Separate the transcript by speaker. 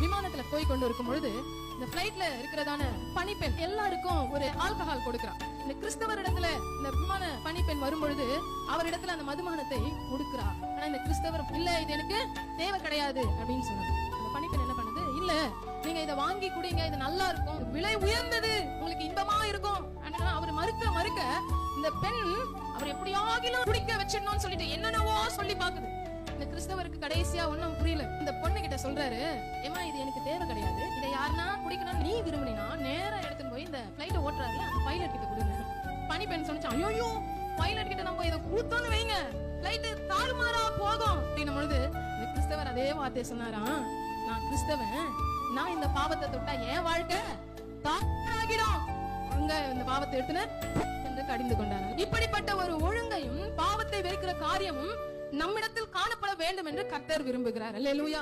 Speaker 1: விமானத்துல போய் கொண்டு இருக்கும் பொழுது இந்த பிளைட்ல இருக்கிறதான பணிப்பெண் எல்லாருக்கும் ஒரு ஆல்கஹால் கொடுக்கிறான். இந்த கிறிஸ்தவர் இடத்துல இந்த விமான பணிப்பெண் வரும் பொழுது அவரிடத்துல அந்த மதுபானத்தை கொடுக்கிறா. ஆனா இந்த கிறிஸ்தவர் இல்ல, இது எனக்கு தேவை கிடையாது அப்படின்னு சொன்னாங்க. அந்த பணிப்பெண் என்ன பண்ணுது, இல்ல நீங்க இதை வாங்கி குடிங்க, இது நல்லா இருக்கும், விலை உயர்ந்தது, உங்களுக்கு இன்பமா இருக்கும். அவர் மறுக்க இந்த பெண் அவர் எப்படியாகிலும் குடிக்க வச்சிடணும்னு சொல்லிட்டு என்னென்னவோ சொல்லி பாக்குது. இந்த கிறிஸ்தவருக்கு கடைசியா ஒண்ணும் புரியல. இந்த பொண்ணு கிட்ட சொல்றாரு, ஏமா இது எனக்கு தேவை கிடையாது, இதை யாருன்னா குடிக்கணும் நீ விரும்பினா நேரா எடுத்துன்னு போய் இந்த பிளைட் ஓட்டுறாருல அந்த பைலட் கிட்ட கொடுங்க. பணிப்பெண் சொன்னா, ஐயோ பைலட் கிட்ட நம்ம இதை கூத்தோன்னு வைங்க, பிளைட் தாறுமாறா போகும் அப்படின்னும் பொழுது இந்த கிறிஸ்தவர் அதே வார்த்தையை சொன்னாராம், நான் கிறிஸ்தவன், நான் இந்த பாவத்தை தொட்டா என் வாழ்க்கை தாராகிடும், அங்க இந்த பாவத்தை எடுத்துன என்று கடிந்து கொண்டாங்க. இப்படிப்பட்ட ஒரு ஒழுங்கையும் பாவத்தை வெறுக்கிற காரியமும் நம்மிடத்தில் காணப்பட வேண்டும் என்று கர்த்தர் விரும்புகிறார். அல்லேலூயா.